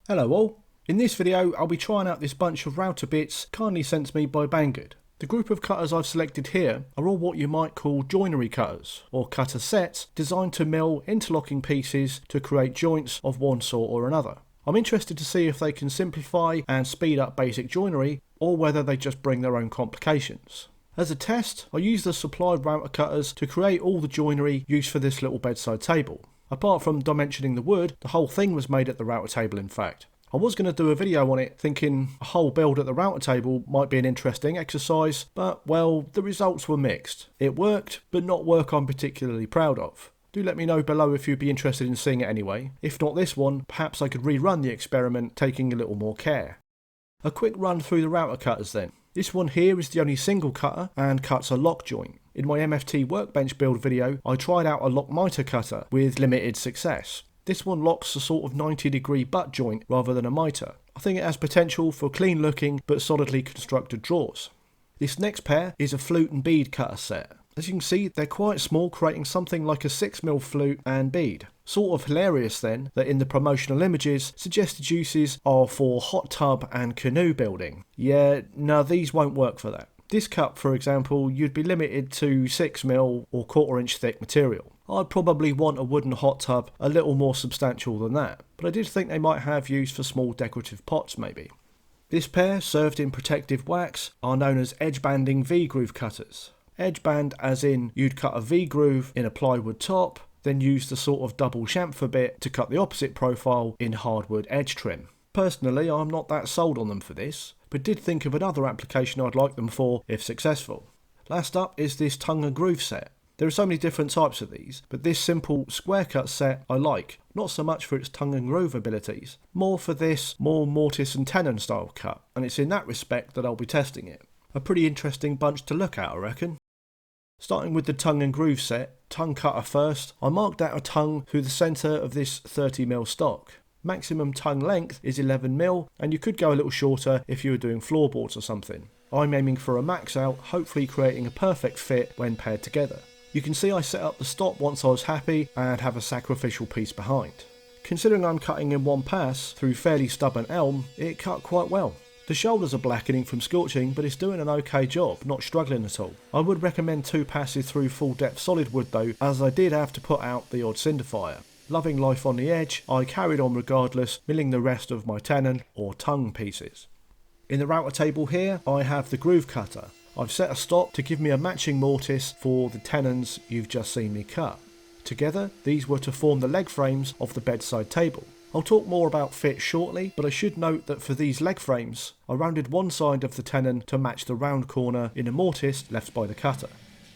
Hello all, in this video I'll be trying out this bunch of router bits kindly sent to me by Banggood. The group of cutters I've selected here are all what you might call joinery cutters, or cutter sets designed to mill interlocking pieces to create joints of one sort or another. I'm interested to see if they can simplify and speed up basic joinery, or whether they just bring their own complications. As a test, I used the supplied router cutters to create all the joinery used for this little bedside table. Apart from dimensioning the wood, the whole thing was made at the router table in fact. I was going to do a video on it thinking a whole build at the router table might be an interesting exercise, but well, the results were mixed. It worked, but not work I'm particularly proud of. Do let me know below if you'd be interested in seeing it anyway. If not this one, perhaps I could rerun the experiment taking a little more care. A quick run through the router cutters then. This one here is the only single cutter and cuts a lock joint. In my MFT workbench build video, I tried out a lock mitre cutter with limited success. This one locks a sort of 90-degree butt joint rather than a mitre. I think it has potential for clean looking but solidly constructed drawers. This next pair is a flute and bead cutter set. As you can see, they're quite small, creating something like a 6mm flute and bead. Sort of hilarious then that in the promotional images, suggested uses are for hot tub and canoe building. Yeah, no, these won't work for that. This cup, for example, you'd be limited to 6mm or 1/4 inch thick material. I'd probably want a wooden hot tub a little more substantial than that, but I did think they might have use for small decorative pots maybe. This pair, served in protective wax, are known as edgebanding V-groove cutters. Edgeband as in you'd cut a V-groove in a plywood top, then use the sort of double chamfer bit to cut the opposite profile in hardwood edge trim. Personally, I'm not that sold on them for this, but did think of another application I'd like them for if successful. Last up is this tongue and groove set. There are so many different types of these, but this simple square cut set I like, not so much for its tongue and groove abilities, more for this more mortise and tenon style cut, and it's in that respect that I'll be testing it. A pretty interesting bunch to look at, I reckon. Starting with the tongue and groove set, tongue cutter first, I marked out a tongue through the centre of this 30mm stock. Maximum tongue length is 11mm, and you could go a little shorter if you were doing floorboards or something. I'm aiming for a max out, hopefully creating a perfect fit when paired together. You can see I set up the stop once I was happy and have a sacrificial piece behind. Considering I'm cutting in one pass through fairly stubborn elm, it cut quite well. The shoulders are blackening from scorching, but it's doing an okay job, not struggling at all. I would recommend 2 passes through full depth solid wood though, as I did have to put out the odd cinder fire. Loving life on the edge, I carried on regardless, milling the rest of my tenon or tongue pieces. In the router table here, I have the groove cutter. I've set a stop to give me a matching mortise for the tenons you've just seen me cut. Together, these were to form the leg frames of the bedside table. I'll talk more about fit shortly, but I should note that for these leg frames, I rounded one side of the tenon to match the round corner in a mortise left by the cutter.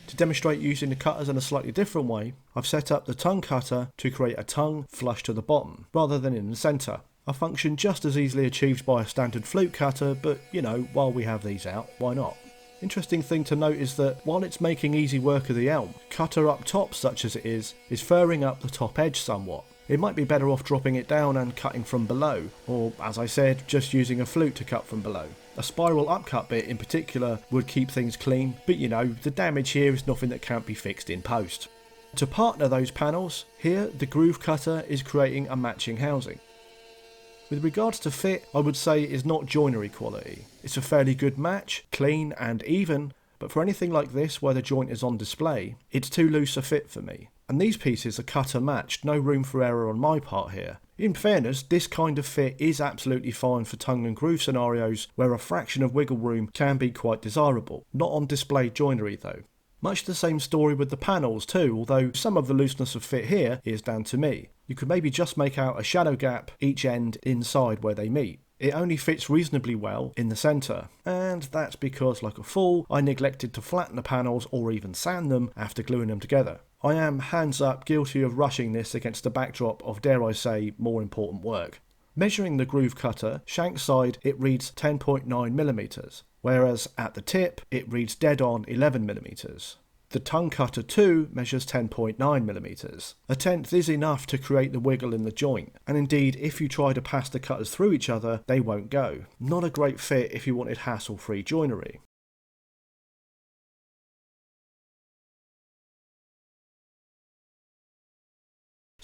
To demonstrate using the cutters in a slightly different way, I've set up the tongue cutter to create a tongue flush to the bottom, rather than in the centre. A function just as easily achieved by a standard flute cutter, but you know, while we have these out, why not? Interesting thing to note is that while it's making easy work of the elm, cutter up top such as it is furring up the top edge somewhat. It might be better off dropping it down and cutting from below, or as I said, just using a flute to cut from below. A spiral upcut bit in particular would keep things clean, but you know, the damage here is nothing that can't be fixed in post. To partner those panels, here the groove cutter is creating a matching housing. With regards to fit, I would say it is not joinery quality. It's a fairly good match, clean and even, but for anything like this where the joint is on display, it's too loose a fit for me. And these pieces are cutter matched, no room for error on my part here. In fairness, this kind of fit is absolutely fine for tongue and groove scenarios where a fraction of wiggle room can be quite desirable, not on display joinery though. Much the same story with the panels too, although some of the looseness of fit here is down to me. You could maybe just make out a shadow gap each end inside where they meet. It only fits reasonably well in the centre, and that's because, like a fool, I neglected to flatten the panels or even sand them after gluing them together. I am, hands up, guilty of rushing this against the backdrop of, dare I say, more important work. Measuring the groove cutter, shank side it reads 10.9mm, whereas at the tip it reads dead on 11mm. The tongue cutter too measures 10.9mm. A tenth is enough to create the wiggle in the joint, and indeed if you try to pass the cutters through each other, they won't go. Not a great fit if you wanted hassle-free joinery.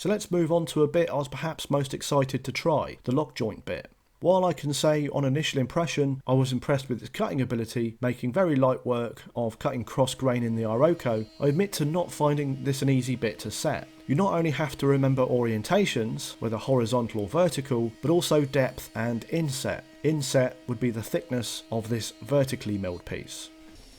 So let's move on to a bit I was perhaps most excited to try, the lock joint bit. While I can say on initial impression I was impressed with its cutting ability, making very light work of cutting cross grain in the Iroko, I admit to not finding this an easy bit to set. You not only have to remember orientations, whether horizontal or vertical, but also depth and inset. Inset would be the thickness of this vertically milled piece.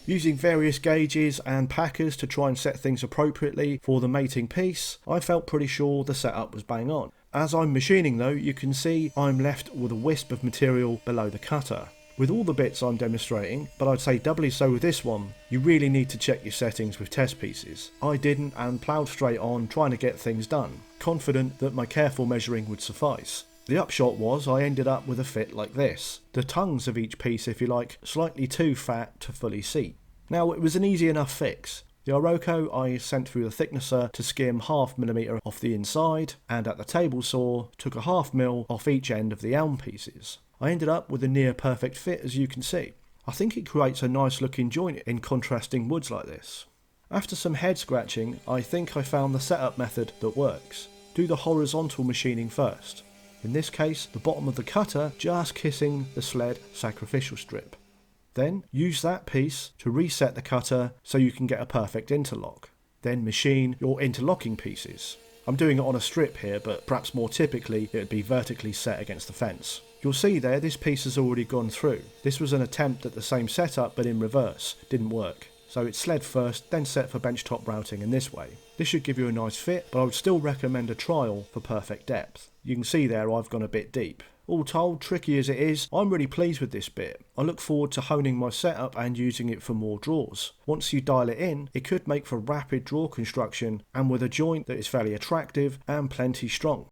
Using various gauges and packers to try and set things appropriately for the mating piece, I felt pretty sure the setup was bang on. As I'm machining though, you can see I'm left with a wisp of material below the cutter. With all the bits I'm demonstrating, but I'd say doubly so with this one, you really need to check your settings with test pieces. I didn't and ploughed straight on trying to get things done, confident that my careful measuring would suffice. The upshot was I ended up with a fit like this. The tongues of each piece, if you like, slightly too fat to fully seat. Now it was an easy enough fix. The Iroko I sent through the thicknesser to skim 0.5 mm off the inside, and at the table saw took a 0.5 mm off each end of the elm pieces. I ended up with a near perfect fit, as you can see. I think it creates a nice looking joint in contrasting woods like this. After some head scratching, I think I found the setup method that works. Do the horizontal machining first. In this case, the bottom of the cutter just kissing the sled sacrificial strip. Then use that piece to reset the cutter so you can get a perfect interlock. Then machine your interlocking pieces. I'm doing it on a strip here, but perhaps more typically it would be vertically set against the fence. You'll see there this piece has already gone through. This was an attempt at the same setup but in reverse. Didn't work. So it's sled first, then set for benchtop routing in this way. This should give you a nice fit, but I would still recommend a trial for perfect depth. You can see there I've gone a bit deep. All told, tricky as it is, I'm really pleased with this bit. I look forward to honing my setup and using it for more draws. Once you dial it in, it could make for rapid draw construction and with a joint that is fairly attractive and plenty strong.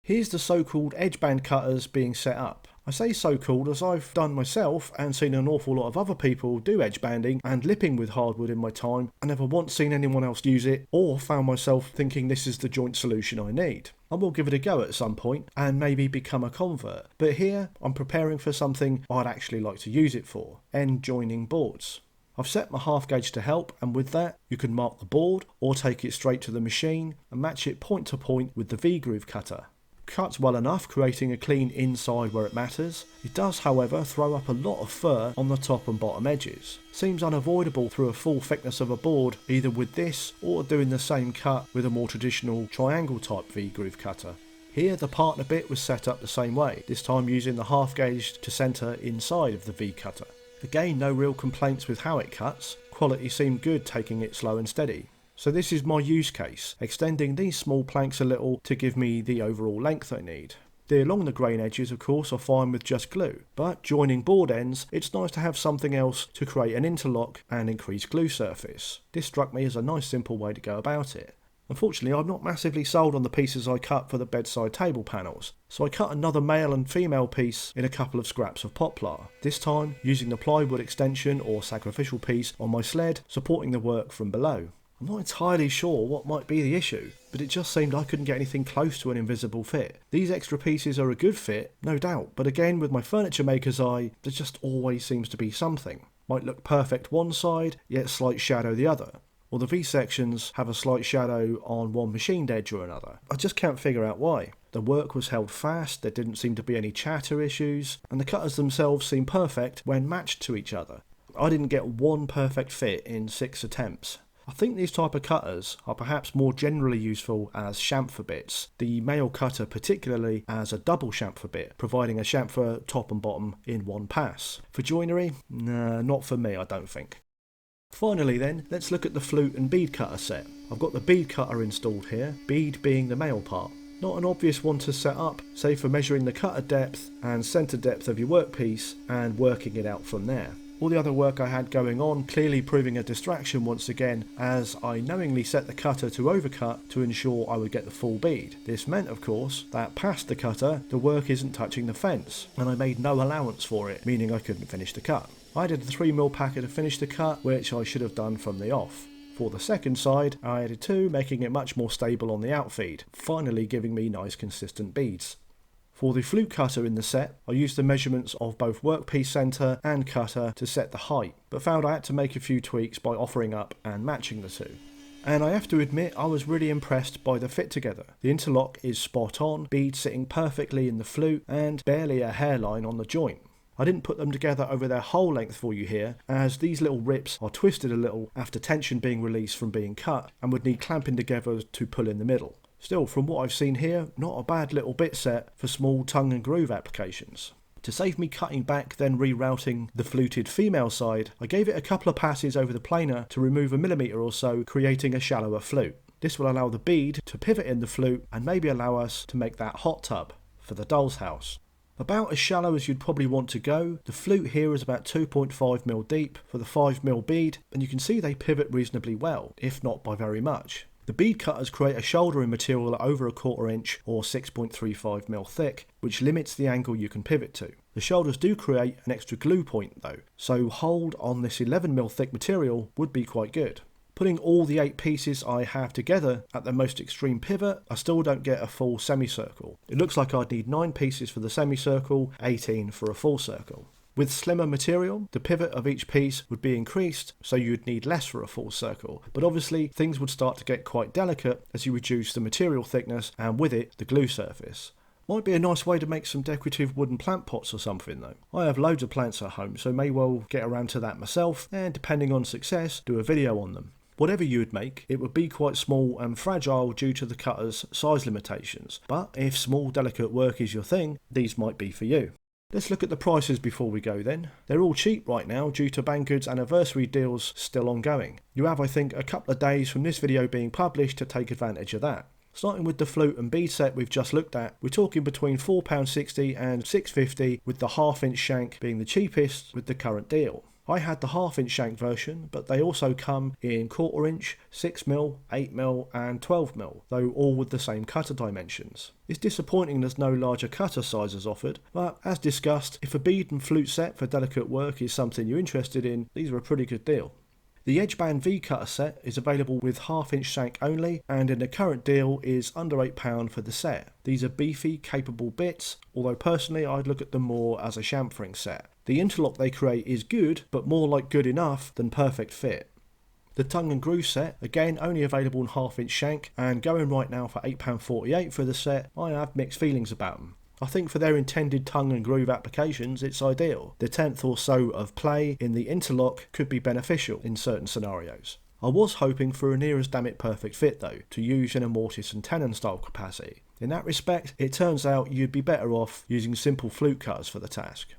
Here's the so-called edgeband cutters being set up. I say so-called as I've done myself and seen an awful lot of other people do edgebanding and lipping with hardwood in my time, and never once seen anyone else use it or found myself thinking this is the joint solution I need. I will give it a go at some point and maybe become a convert, but here I'm preparing for something I'd actually like to use it for, end joining boards. I've set my half gauge to help, and with that you can mark the board or take it straight to the machine and match it point to point with the V-groove cutter. Cuts well enough, creating a clean inside where it matters. It does however throw up a lot of fur on the top and bottom edges. Seems unavoidable through a full thickness of a board, either with this or doing the same cut with a more traditional triangle type V-groove cutter. Here the partner bit was set up the same way, this time using the half gauge to centre inside of the V-cutter. Again, no real complaints with how it cuts, quality seemed good taking it slow and steady. So this is my use case, extending these small planks a little to give me the overall length I need. The along the grain edges of course are fine with just glue, but joining board ends it's nice to have something else to create an interlock and increase glue surface. This struck me as a nice simple way to go about it. Unfortunately I'm not massively sold on the pieces I cut for the bedside table panels, so I cut another male and female piece in a couple of scraps of poplar, this time using the plywood extension or sacrificial piece on my sled supporting the work from below. I'm not entirely sure what might be the issue, but it just seemed I couldn't get anything close to an invisible fit. These extra pieces are a good fit, no doubt, but again with my furniture maker's eye, there just always seems to be something. Might look perfect one side, yet slight shadow the other. Or the V-sections have a slight shadow on one machined edge or another. I just can't figure out why. The work was held fast, there didn't seem to be any chatter issues, and the cutters themselves seemed perfect when matched to each other. I didn't get one perfect fit in 6 attempts. I think these type of cutters are perhaps more generally useful as chamfer bits, the male cutter particularly as a double chamfer bit, providing a chamfer top and bottom in one pass. For joinery? Nah, not for me I don't think. Finally then, let's look at the flute and bead cutter set. I've got the bead cutter installed here, bead being the male part. Not an obvious one to set up, save for measuring the cutter depth and centre depth of your workpiece and working it out from there. All the other work I had going on clearly proving a distraction once again, as I knowingly set the cutter to overcut to ensure I would get the full bead. This meant of course that past the cutter the work isn't touching the fence, and I made no allowance for it, meaning I couldn't finish the cut. I did a 3mm packer to finish the cut, which I should have done from the off. For the second side I added 2, making it much more stable on the outfeed, finally giving me nice consistent beads. For the Flute cutter in the set, I used the measurements of both workpiece centre and cutter to set the height, but found I had to make a few tweaks by offering up and matching the two. And I have to admit, I was really impressed by the fit together. The interlock is spot on, bead sitting perfectly in the flute, and barely a hairline on the joint. I didn't put them together over their whole length for you here, as these little rips are twisted a little after tension being released from being cut, and would need clamping together to pull in the middle. Still, from what I've seen here, not a bad little bit set for small tongue and groove applications. To save me cutting back then rerouting the fluted female side, I gave it a couple of passes over the planer to remove a millimetre or so, creating a shallower flute. This will allow the bead to pivot in the flute and maybe allow us to make that hot tub for the doll's house. About as shallow as you'd probably want to go, the flute here is about 2.5mm deep for the 5mm bead, and you can see they pivot reasonably well, if not by very much. The bead cutters create a shouldering material at over 1/4 inch or 6.35mm thick, which limits the angle you can pivot to. The shoulders do create an extra glue point though, so hold on this 11mm thick material would be quite good. Putting all the 8 pieces I have together at the most extreme pivot, I still don't get a full semicircle. It looks like I'd need 9 pieces for the semicircle, 18 for a full circle. With slimmer material, the pivot of each piece would be increased, so you'd need less for a full circle, but obviously things would start to get quite delicate as you reduce the material thickness and with it the glue surface. Might be a nice way to make some decorative wooden plant pots or something though. I have loads of plants at home, so may well get around to that myself, and depending on success, do a video on them. Whatever you would make, it would be quite small and fragile due to the cutter's size limitations, but if small delicate work is your thing, these might be for you. Let's look at the prices before we go then. They're all cheap right now due to Banggood's anniversary deals still ongoing. You have, I think, a couple of days from this video being published to take advantage of that. Starting with the flute and bead set we've just looked at, we're talking between £4.60 and £6.50, with the 1/2 inch shank being the cheapest with the current deal. I had the 1/2 inch shank version, but they also come in 1/4 inch, 6mm, 8mm and 12mm, though all with the same cutter dimensions. It's disappointing there's no larger cutter sizes offered, but as discussed, if a bead and flute set for delicate work is something you're interested in, these are a pretty good deal. The Edgeband V cutter set is available with 1/2 inch shank only, and in the current deal is under £8 for the set. These are beefy, capable bits, although personally I'd look at them more as a chamfering set. The interlock they create is good, but more like good enough than perfect fit. The tongue and groove set, again only available in 1/2 inch shank, and going right now for £8.48 for the set, I have mixed feelings about them. I think for their intended tongue and groove applications it's ideal. The 1/10 or so of play in the interlock could be beneficial in certain scenarios. I was hoping for a near as damn it perfect fit though, to use in a mortise and tenon style capacity. In that respect, it turns out you'd be better off using simple flute cutters for the task.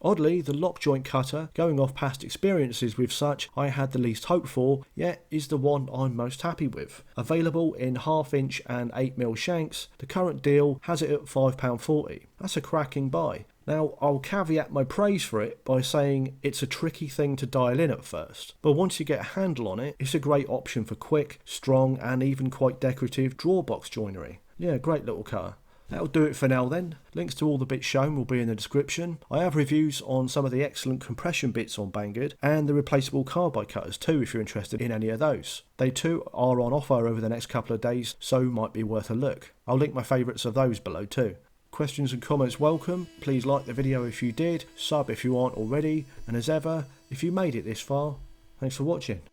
Oddly, the lock joint cutter, going off past experiences with such I had the least hope for, yet is the one I'm most happy with. Available in 1/2 inch and 8mm shanks, the current deal has it at £5.40. That's a cracking buy. Now, I'll caveat my praise for it by saying it's a tricky thing to dial in at first, but once you get a handle on it, it's a great option for quick, strong and even quite decorative drawer box joinery. Yeah, great little cutter. That'll do it for now then. Links to all the bits shown will be in the description. I have reviews on some of the excellent compression bits on Banggood and the replaceable carbide cutters too if you're interested in any of those. They too are on offer over the next couple of days, so might be worth a look. I'll link my favourites of those below too. Questions and comments welcome. Please like the video if you did, sub if you aren't already, and as ever, if you made it this far, thanks for watching.